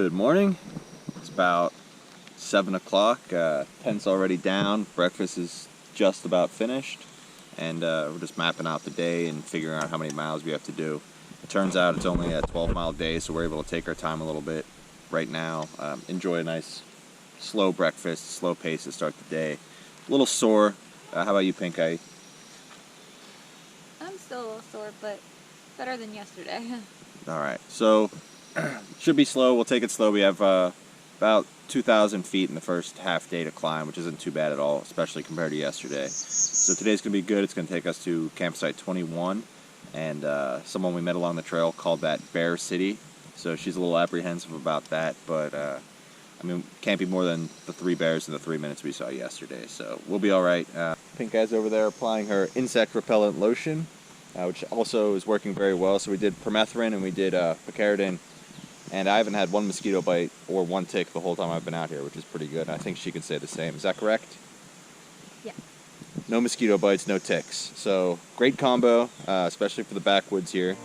Good morning. It's about 7 o'clock. Tent's already down. Breakfast is just about finished. And we're just mapping out the day and figuring out how many miles we have to do. It turns out it's only a 12-mile day, so we're able to take our time a little bit right now. Enjoy a nice slow breakfast, slow pace to start the day. A little sore. How about you, Pink Eye? I'm still a little sore, but better than yesterday. Alright, so should be slow. We'll take it slow. We have about 2,000 feet in the first half day to climb, which isn't too bad at all, especially compared to yesterday. So today's going to be good. It's going to take us to campsite 21, and someone we met along the trail called that Bear City. So she's a little apprehensive about that, but I mean, can't be more than the 3 bears in the 3 minutes we saw yesterday, so we'll be all right. Pink Eye's over there applying her insect repellent lotion, which also is working very well. So we did permethrin and we did picaridin, and I haven't had one mosquito bite or one tick the whole time I've been out here, which is pretty good. I think she could say the same. Is that correct? Yeah. No mosquito bites, no ticks. So great combo, especially for the backwoods here.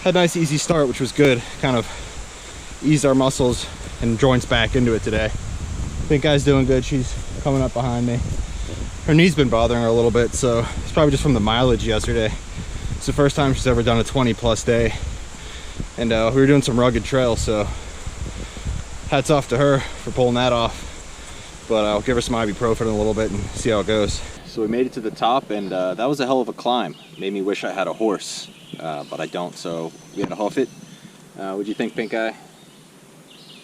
Had a nice easy start, which was good. Kind of eased our muscles and joints back into it today. Pink Eye's doing good. She's coming up behind me. Her knee's been bothering her a little bit, so it's probably just from the mileage yesterday. It's the first time she's ever done a 20+ day. And we were doing some rugged trails, so hats off to her for pulling that off. But I'll give her some ibuprofen in a little bit and see how it goes. So we made it to the top, and that was a hell of a climb. Made me wish I had a horse. But I don't, so we had to hoof it. What'd you think, Pink Eye?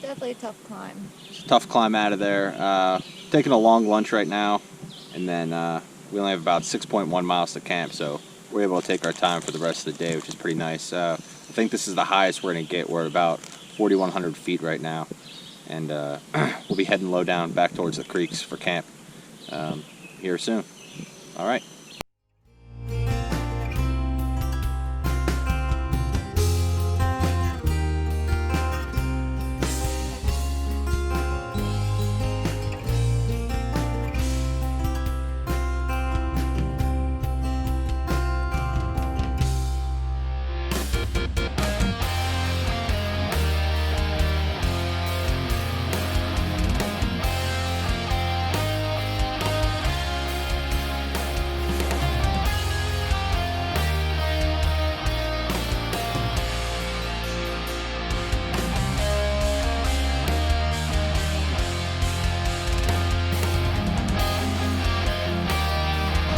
Definitely a tough climb. It's a tough climb out of there. Taking a long lunch right now, and then we only have about 6.1 miles to camp, so we're able to take our time for the rest of the day, which is pretty nice. I think this is the highest we're going to get. We're at about 4,100 feet right now, and we'll be heading low down back towards the creeks for camp here soon. All right.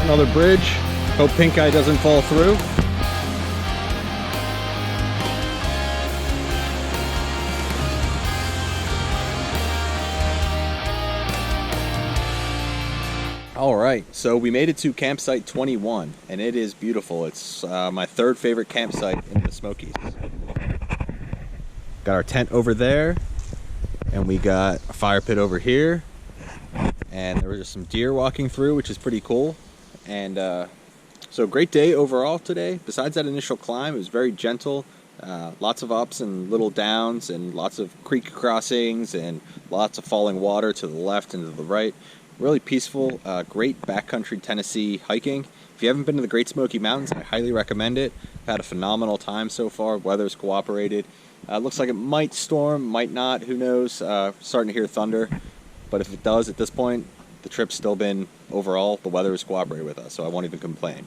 Another bridge. Hope Pink Eye doesn't fall through. All right, so we made it to campsite 21, and it is beautiful. It's my 3rd favorite campsite in the Smokies. Got our tent over there, and we got a fire pit over here, and there were just some deer walking through, which is pretty cool. And so great day overall today. Besides that initial climb, it was very gentle. Lots of ups and little downs, and lots of creek crossings, and lots of falling water to the left and to the right. Really peaceful, great backcountry Tennessee hiking. If you haven't been to the Great Smoky Mountains, I highly recommend it. I've had a phenomenal time so far. Weather's cooperated. Looks like it might storm, might not, who knows. Starting to hear thunder, but if it does at this point, the trip's still been, overall, the weather has cooperated with us, so I won't even complain.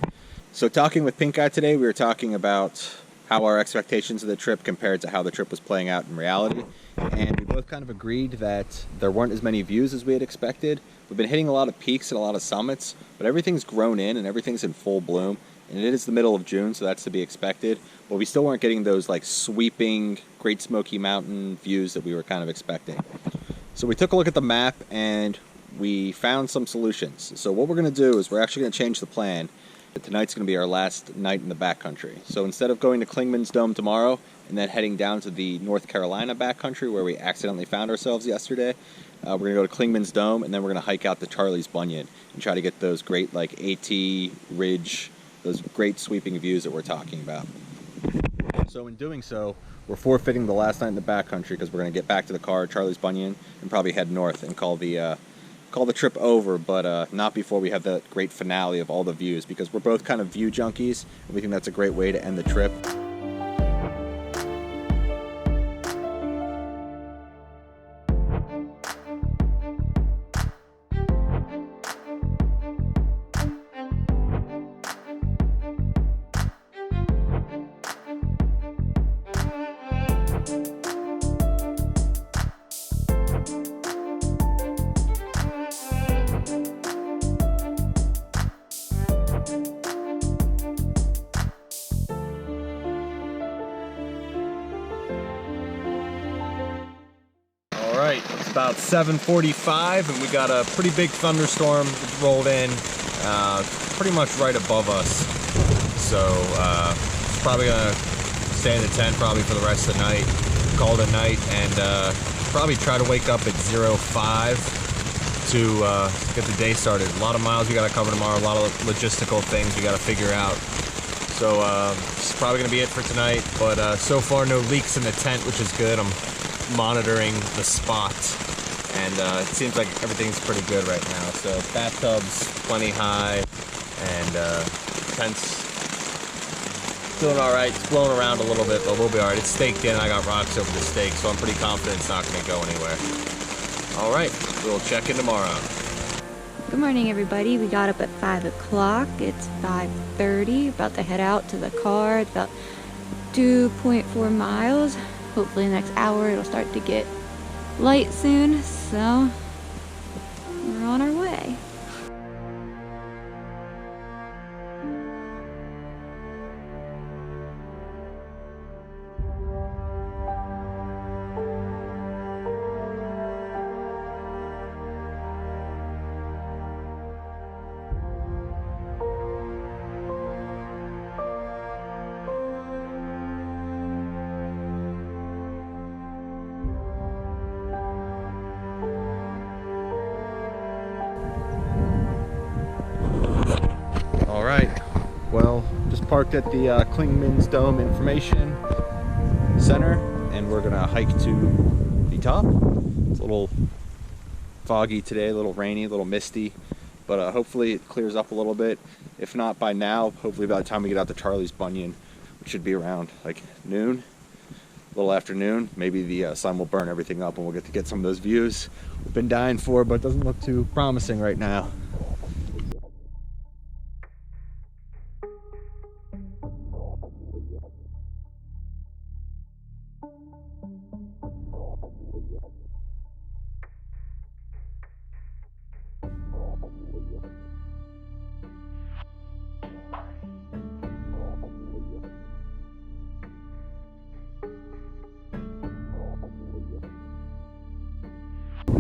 So talking with Pink Eye today, we were talking about how our expectations of the trip compared to how the trip was playing out in reality. And we both kind of agreed that there weren't as many views as we had expected. We've been hitting a lot of peaks and a lot of summits, but everything's grown in and everything's in full bloom. and it is the middle of June, so that's to be expected. But we still weren't getting those like sweeping Great Smoky Mountain views that we were kind of expecting. So we took a look at the map and we found some solutions. So what we're going to do is we're actually going to change the plan. Tonight's going to be our last night in the backcountry. So instead of going to Clingmans Dome tomorrow and then heading down to the North Carolina backcountry where we accidentally found ourselves yesterday, we're going to go to Clingmans Dome, and then we're going to hike out to Charlie's Bunyan and try to get those great like AT ridge, those great sweeping views that we're talking about. So in doing so, we're forfeiting the last night in the backcountry because we're going to get back to the car at Charlie's Bunyan and probably head north and call the trip over, but not before we have the great finale of all the views, because we're both kind of view junkies and we think that's a great way to end the trip. Alright, it's about 7:45 and we got a pretty big thunderstorm that rolled in pretty much right above us. So it's probably going to stay in the tent probably for the rest of the night, call it a night, and probably try to wake up at 05 to get the day started. A lot of miles we got to cover tomorrow, a lot of logistical things we got to figure out. So this is probably going to be it for tonight, but so far no leaks in the tent, which is good. I'm monitoring the spot, and it seems like everything's pretty good right now. So bathtub's plenty high, and tent's doing all right. It's blowing around a little bit, but we'll be all right. It's staked in. I got rocks over the stake, so I'm pretty confident it's not going to go anywhere. All right, we'll check in tomorrow. Good morning, everybody. We got up at 5 o'clock. It's 5:30. About to head out to the car. It's about 2.4 miles. Hopefully in the next hour it'll start to get light soon, so we're on our way. Alright, well, just parked at the Clingmans Dome Information Center, and we're gonna hike to the top. It's a little foggy today, a little rainy, a little misty, but hopefully it clears up a little bit. If not by now, hopefully by the time we get out to Charlie's Bunyan, which should be around like noon, a little after noon, maybe the sun will burn everything up and we'll get to get some of those views we've been dying for, but it doesn't look too promising right now.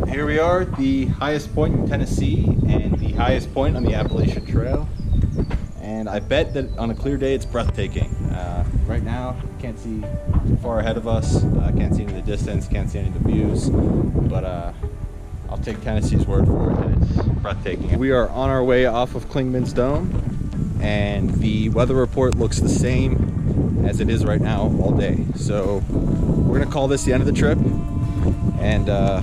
Here we are at the highest point in Tennessee and the highest point on the Appalachian Trail. And I bet that on a clear day it's breathtaking. Right now, can't see too far ahead of us, can't see into the distance, can't see any of the views, but I'll take Tennessee's word for it that it's breathtaking. We are on our way off of Clingmans Dome, and the weather report looks the same as it is right now all day. So we're gonna call this the end of the trip, and a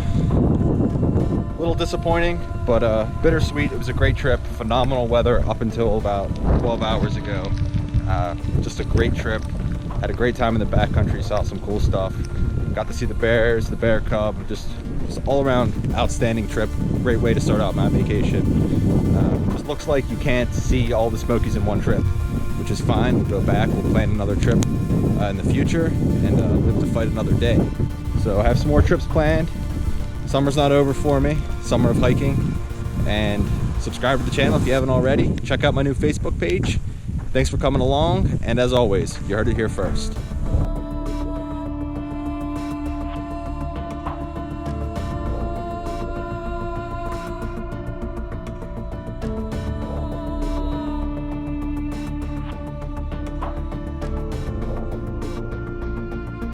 little disappointing, but bittersweet. It was a great trip, phenomenal weather up until about 12 hours ago. Just a great trip, had a great time in the backcountry, saw some cool stuff, got to see the bears, the bear cub, just all around outstanding trip. Great way to start out my vacation. Just looks like you can't see all the Smokies in one trip, which is fine. We'll go back, we'll plan another trip in the future, and live to fight another day. So I have some more trips planned. Summer's not over for me, summer of hiking, and subscribe to the channel if you haven't already. Check out my new Facebook page, Thanks for coming along, and as always, you heard it here first.